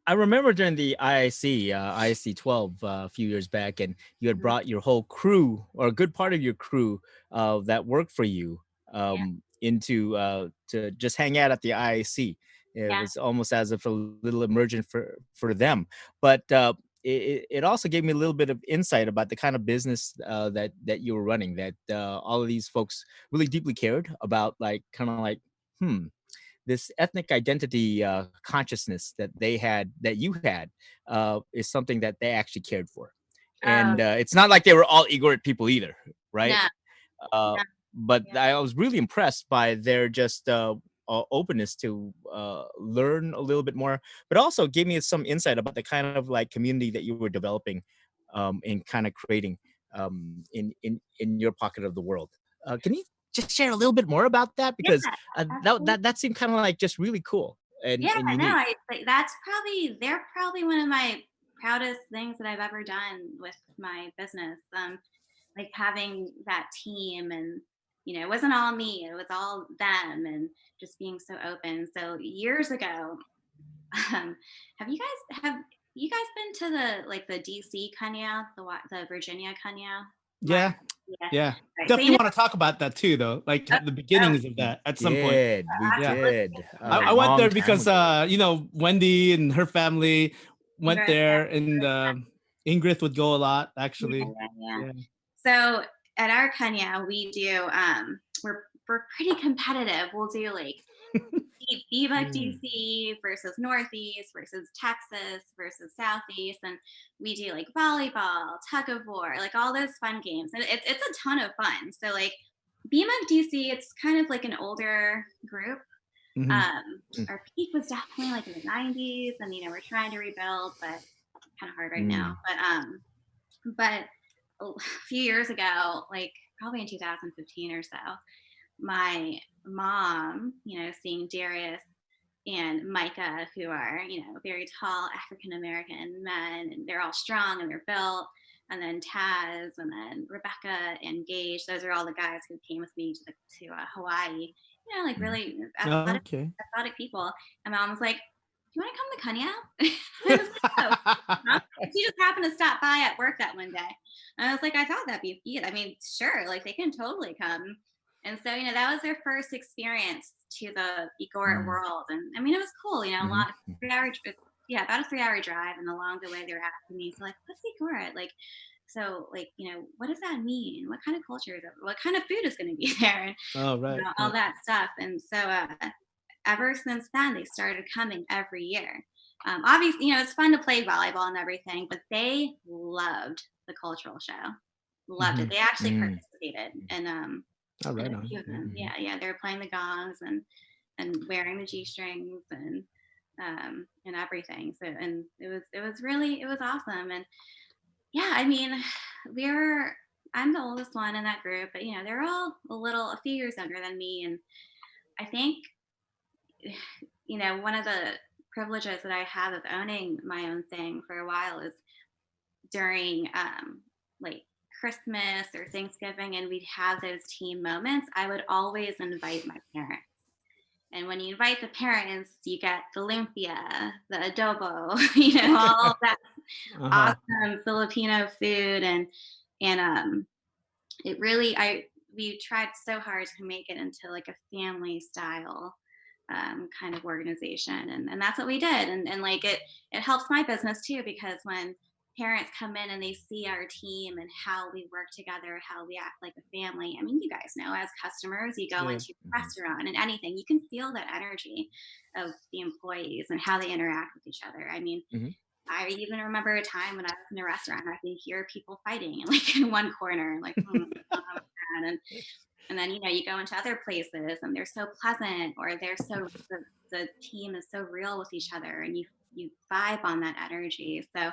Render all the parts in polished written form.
I remember during the IIC 12 a few years back, and you had Mhm. brought your whole crew or a good part of your crew that worked for you Yeah, into to just hang out at the IIC. It yeah. was almost as if a little emergent for them, but it also gave me a little bit of insight about the kind of business that you were running. That all of these folks really deeply cared about, like kind of like, hmm, this ethnic identity consciousness that they had, that you had, is something that they actually cared for. Oh, And it's not like they were all Igorot people either, right? no, Uh, no, but yeah. I was really impressed by their just openness to learn a little bit more, but also gave me some insight about the kind of like community that you were developing and kind of creating in your pocket of the world. Can you just share a little bit more about that? Yeah, Because absolutely. that seemed kind of like just really cool Yeah, and no, unique. they're probably one of my proudest things that I've ever done with my business. Like having that team and it wasn't all me, it was all them and just being so open. So years ago, um, have you guys been to the like the DC Kanya, the Virginia Kanya line? Yeah, Yeah. yeah. Right. So Definitely want to talk about that too, though. Like oh, the oh, beginnings of that at some point. We Yeah, did a I yeah, went long there time because ago. Wendy and her family went right, there, and yeah, Ingrid would go a lot yeah, actually. yeah, yeah. Yeah. So at our Kenya, we do we're pretty competitive. We'll do like Viva Mm. DC versus Northeast versus Texas versus Southeast, and we do like volleyball, tug of war, like all those fun games, and it's a ton of fun. So like BMF DC, it's kind of like an older group. Hmm. Um, Mm. our peak was definitely like in the '90s, and we're trying to rebuild, but kind of hard right now. Mm. But a few years ago, like probably in 2015 or so, my mom, seeing Darius and Micah, who are, very tall African American men, and they're all strong and they're built. And then Taz, and then Rebecca and Gage. Those are all the guys who came with me to Hawaii. Like Mm. really Okay. athletic people. And mom was like, "Do you want to come to Kenya?" I was like, "Oh, huh?" She just happened to stop by at work that one day. And I was like, "I thought that'd be I mean, sure, like they can totally come." And so, that was their first experience to the Igorot Mm. world. And I mean, it was cool, a Mhm. lot, 3 hour, yeah, about a 3 hour drive. And along the way, they were asking me, so like, what's Igorot? Like, so like, what does that mean? What kind of culture is it? What kind of food is going to be there? And, Oh, right, all right. that stuff. And so, ever since then, they started coming every year. Obviously, it's fun to play volleyball and everything, but they loved the cultural show. Loved it. Hmm. They actually Mm. participated, and right a on. few of Yeah. them, Mhm. yeah, yeah, they were playing the gongs and wearing the G strings and everything. So and it was awesome. And yeah, I mean, we're I'm the oldest one in that group, but they're all a few years younger than me, and I think one of the privileges that I have of owning my own thing for a while is during like Christmas or Thanksgiving, and we'd have those team moments. I would always invite my parents. And when you invite the parents, you get the lumpia, the adobo, all of that Uh-huh. awesome Filipino food, and it really we tried so hard to make it into like a family style kind of organization, and that's what we did. And like it helps my business too, because when parents come in and they see our team and how we work together, how we act like a family. I mean, you guys know, as customers, you go Yeah. into a Mhm. restaurant and anything, you can feel that energy of the employees and how they interact with each other. I mean, Mhm. I even remember a time when I was in a restaurant, I could hear people fighting like in one corner, like, and and then you go into other places and they're so pleasant, or the team is so real with each other, and you vibe on that energy. So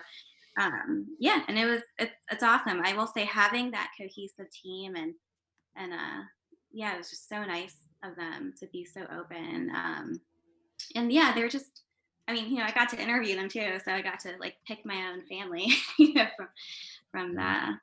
yeah, and it's awesome. I will say, having that cohesive team, and yeah, it was just so nice of them to be so open. And yeah, they're just, I mean, I got to interview them too, so I got to like pick my own family, from Mhm. that.